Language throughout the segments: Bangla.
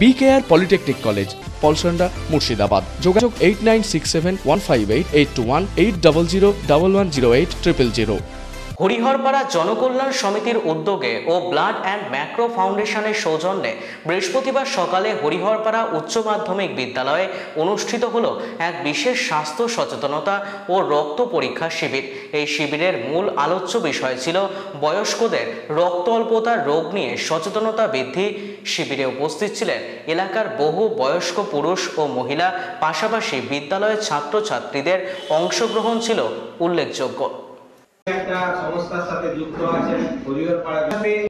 BKR polytechnic college, Palsanda, Murshidabad. যোগাযোগ 8967158821 8001108000। হরিহরপাড়া জনকল্যাণ সমিতির উদ্যোগে ও ব্লাড অ্যান্ড ম্যাক্রো ফাউন্ডেশনের সৌজন্যে বৃহস্পতিবার সকালে হরিহরপাড়া উচ্চ মাধ্যমিক বিদ্যালয়ে অনুষ্ঠিত হলো এক বিশেষ স্বাস্থ্য সচেতনতা ও রক্ত পরীক্ষা শিবির। এই শিবিরের মূল আলোচ্য বিষয় ছিল বয়স্কদের রক্ত অল্পতার রোগ নিয়ে সচেতনতা বৃদ্ধি। শিবিরে উপস্থিত ছিলেন এলাকার বহু বয়স্ক পুরুষ ও মহিলা, পাশাপাশি বিদ্যালয়ের ছাত্রছাত্রীদের অংশগ্রহণ ছিল উল্লেখযোগ্য। একটা সংস্থার সাথে যুক্ত আছেন হরিহরপাড়া।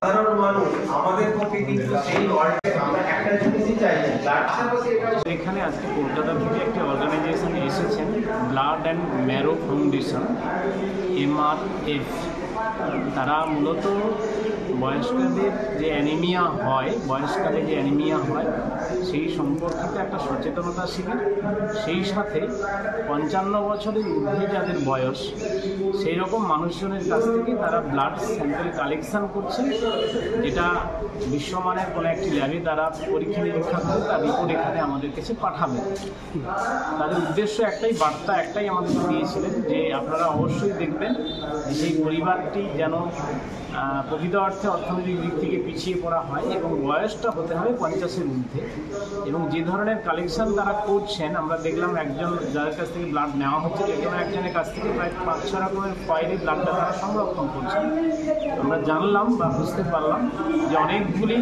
সাধারণ মানুষ আমাদের পক্ষে কিন্তু সেই ওয়ার্ডে আমরা একটা জিনিসই চাই না। পাশাপাশি এখানে আজকে কলকাতা থেকে একটা অর্গানাইজেশন এসেছেন, blood and marrow foundation, MRF। তারা মূলত বয়স্কদের যে অ্যানিমিয়া হয়, বয়সকালে যে অ্যানিমিয়া হয় সেই সম্পর্কিত একটা সচেতনতা শিবির। সেই সাথে 55 বছরের ঊর্ধ্বে যাদের বয়স সেই রকম মানুষজনের কাছ থেকে তারা ব্লাড স্যাম্পেল কালেকশান করছে, যেটা বিশ্বমানের কোনো একটি ল্যাবে তারা পরীক্ষা নিরীক্ষা করে তার রিপোর্ট এখানে আমাদের কাছে পাঠাবে। তাদের উদ্দেশ্য একটাই, বার্তা একটাই আমাদের দিয়েছিলেন যে আপনারা অবশ্যই দেখবেন যে সেই পরিবারটি যেন প্রকৃত অর্থে অর্থনৈতিক দিক থেকে পিছিয়ে পড়া হয় এবং বয়সটা হতে হবে 50-এর ঊর্ধ্বে। এবং যে ধরনের কালেকশন তারা করছেন, আমরা দেখলাম একজন যার কাছ থেকে ব্লাড নেওয়া হচ্ছে, একজনের কাছ থেকে প্রায় 5-6 রকমের ফয়েলে ব্লাডটা তারা সংরক্ষণ করছেন। আমরা জানলাম বা বুঝতে পারলাম যে অনেকগুলি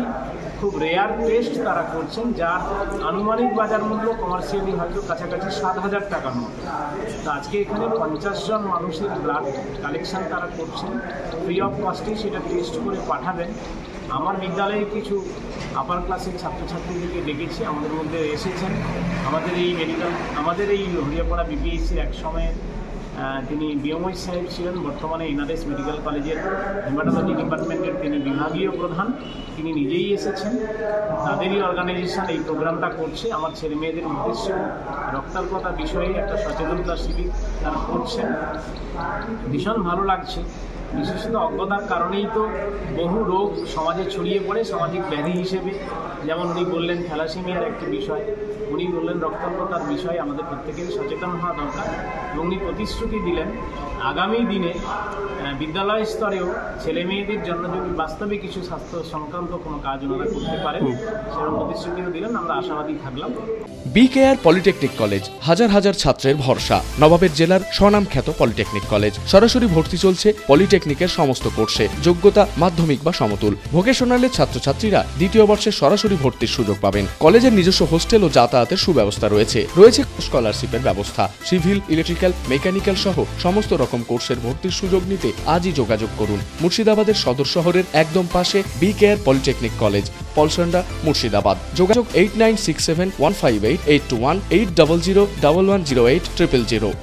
খুব রেয়ার টেস্ট তারা করছেন, যার আনুমানিক বাজার মূল্য কমার্শিয়ালি হয়তো কাছাকাছি 7,000 টাকার মতো। তো আজকে এখানে 50 জন মানুষের ব্লাড কালেকশন তারা করছেন, ফ্রি অফ কস্টে সেটা টেস্ট করে পাঠাবেন। আমার বিদ্যালয়ে কিছু আপার ক্লাসের ছাত্রছাত্রীদেরকে ডেকেছি, আমাদের মধ্যে এসেছেন আমাদের এই হরিহরপাড়া BPSCর এক সময় তিনি বিএমওই সাহেব ছিলেন, বর্তমানে NRS মেডিকেল কলেজের হেমাটোলজি ডিপার্টমেন্টের তিনি বিভাগীয় প্রধান, তিনি নিজেই এসেছেন। তাদেরই অর্গানাইজেশন এই প্রোগ্রামটা করছে। আমার ছেলে মেয়েদের উদ্দেশ্যে রক্তাল্পতা বিষয়ে একটা সচেতনতা শিবির তারা করছেন, ভীষণ ভালো লাগছে। বিশেষত অজ্ঞতার কারণেই তো বহু রোগ সমাজে ছড়িয়ে পড়ে সামাজিক ব্যাধি হিসেবে। যেমন উনি বললেন থ্যালাসেমিয়ার একটি বিষয়, উনি বললেন রক্তাল্পতার বিষয়ে আমাদের প্রত্যেকের সচেতন হওয়া দরকার। এবং উনি প্রতিশ্রুতি দিলেন আগামী দিনে বিদ্যালয় স্তরেও ছেলে মেয়েদের জন্য যদি বাস্তবে কিছু স্বাস্থ্য সংক্রান্ত কোনো কাজ ওনারা করতে পারেন, সেরকম প্রতিশ্রুতিও দিলেন। আমরা আশাবাদী থাকলাম। BKR পলিটেকনিক কলেজ, হাজার হাজার ছাত্রের ভরসা। নবাবের জেলার স্বনামখ্যাত পলিটেকনিক কলেজ। সরাসরি ভর্তি চলছে পলিটেকনিকের সমস্ত কোর্সে। যোগ্যতা মাধ্যমিক বা সমতুল। ভোকেশনালের ছাত্রছাত্রীরা দ্বিতীয় বর্ষে সরাসরি ভর্তির সুযোগ পাবেন। কলেজের নিজস্ব হোস্টেল ও যাতায়াতের সুব্যবস্থা রয়েছে। স্কলারশিপের ব্যবস্থা। সিভিল, ইলেকট্রিক্যাল, মেকানিক্যাল সহ সমস্ত রকম কোর্সের ভর্তির সুযোগ নিতে আজই যোগাযোগ করুন। মুর্শিদাবাদের সদর শহরের একদম পাশে BKR polytechnic college, Palsanda, Murshidabad. যোগাযোগ 8967158821 8001108000।